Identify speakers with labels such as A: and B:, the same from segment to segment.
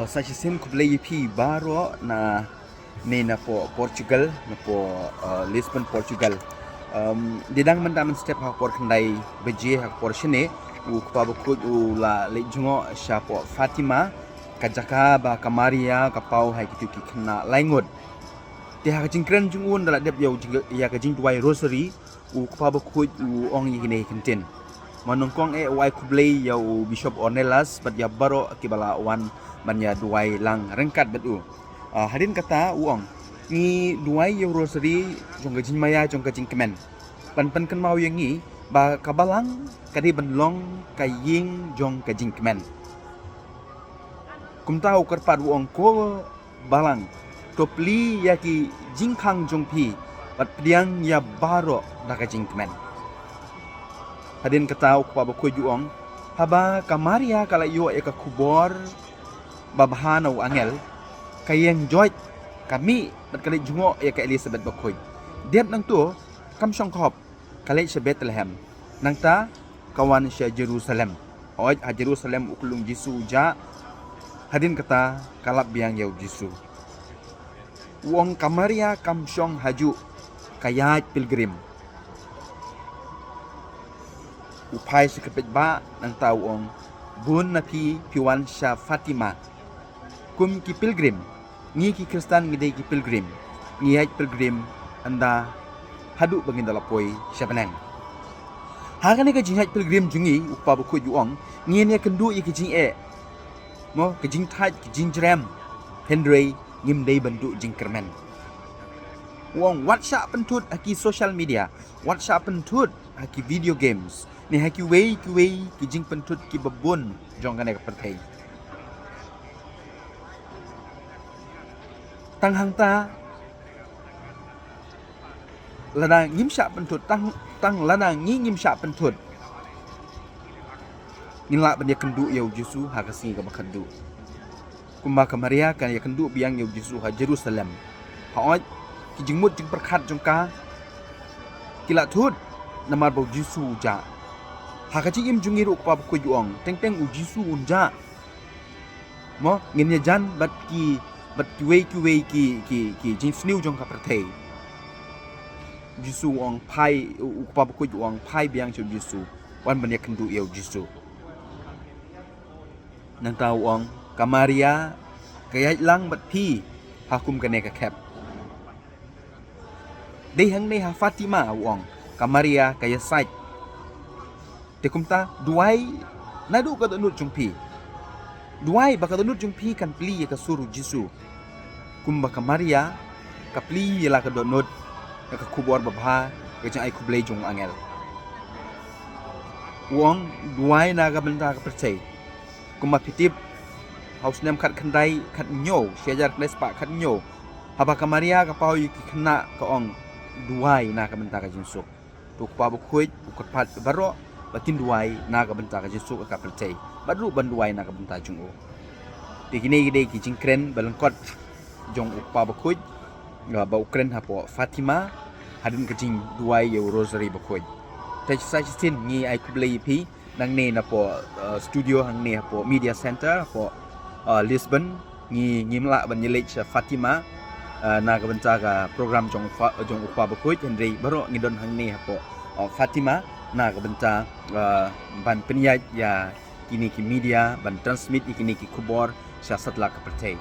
A: Sajisin kublai pi baro na na po Portugal na po Lisbon Portugal. Didang mendaman step ha por kendai beje ha por sini u kupabukut u la lejungo sya po Fatima kajaka ba kamaria kapau hai kitu ki kena laingut. Ti ha jingkren jungun dala dep yau ya ka jing duai rosary u kupabukut u ong yine kentin. Manongkong wai kublai yau Bishop Ornelas bat ya baro kibala wan banya duai lang rengkat betu. Hadin kata uang ni duai yau rosary jong kajing maya jong kajing kemen. Pan kan mau yang ni ba kabalang kadi benlong kaying jong kajing kemen. Kum tahu kerpat uang ko balang topli yaki jingkang jong pi bat pediang ya baro da kajing kemen. Hadin kata ukpa bakoi juong haba kamaria kala yo eka kubor babahana u angel kayeng joy kami bat kali jungo ya ka Elizabeth bakoi diat nang tu kam syong khop kali se Bethlehem nang ta kawan se Jerusalem oj a Jerusalem ukulung Jisu ja hadin kata kalap biang yau Jisu wong kamaria kam syong haju kayat pilgrim upai sekepit ba nang tau ong bun napi piwan sya Fatima kum ki pilgrim ni ki Kristen ngidai ki pilgrim ni haj pilgrim anda hadu bangin dalapoi sya benang hagane ka jing haj pilgrim jungi upa buku juong ni ne kendu i ki jing mo ki jing thaj ki jing jram Henry ngim dei bandu jing kermen wong WhatsApp pentut aki social media WhatsApp pentut aki video games ni haki wei ki jing pentut ki babun jong kane pertai tang hang ta lada ngim sya pentut tang lada ngim sya pentut ngila banya kendu yau Yesu ha kasi ka bakandu kumba kamaria kan ya kendu biang yau Yesu ha Jerusalem ha oj ki jing mut jing perkhat jong ka kila thut namar bau Yesu ja ha ka jing im jungi ru pa ku juong teng u Yesu unja mo ngin ya jan bat ki wei ki jing sniu jong ka perthei Yesu ong pai u pa ku juong pai biang chu Yesu wan ban ya kendu yau Yesu nang tau ong kamaria kayat lang bat pi hakum kane ka kep dei hang ne ha Fatima uang kamaria kaya sait te kumta duai nadu ka nut jungpi duai baka nut jungpi kan pli ka suru Jisu kumba kamaria ka pli la ka nut ka kubor babha ka jang ai kublai jong angel uang duai na ka benta ka percay kumba pitip haus nem khat khandai khat nyo sejar kles pa khat nyo haba kamaria ka pau ki khna ka ong duai na ka benta ka jinsuk tu pa bu khuit ukot pat baro batin duai na ka benta ka jinsuk ka percay badru ban duai na ka benta jungo tikini gide ki jingkren balangkot jong upa bu khuit ga ba ukren ha po Fatima hadin ka jing duai yo rosary bu khuit te sa sin ni ai kublai pi nang ne na po studio hang ne po media center po Lisbon ni ngimla ban yelech Fatima na ka benta ka program jong upa bakoi Henry baro ngidon hang ne po Fatima na ka benta ban penyaj ya kini ki media ban transmit ikini ki kubor sya satla ka pertai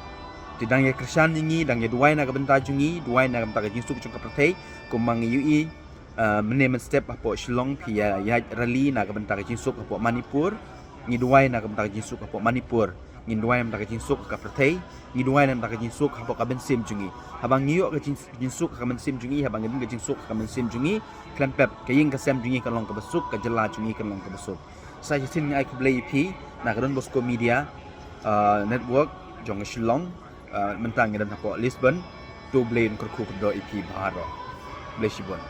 A: tidang ya Kristan ni dang ya duai na ka benta jungi duai na ka benta ka jinsuk jong ka pertai kumang yui menemen step po Shillong pi ya rally na ka benta ka jinsuk po Manipur ni duai na ka benta ka jinsuk po Manipur ngin duai nam taka jinsuk ka perthei ngi duai nam taka jinsuk ha ka ben sim jungi habang ngiyo ka jinsuk ka ben sim jungi habang ngin ka jinsuk ka ben sim jungi klan pep kaying ka sem jungi ka long ka besuk ka jela jungi ka long ka besuk sa jisin ngai ka blai pi na ka don Bosco Media network jong Shillong mentang ngi dan po Lisbon to blame kurku do ip baro blai shibon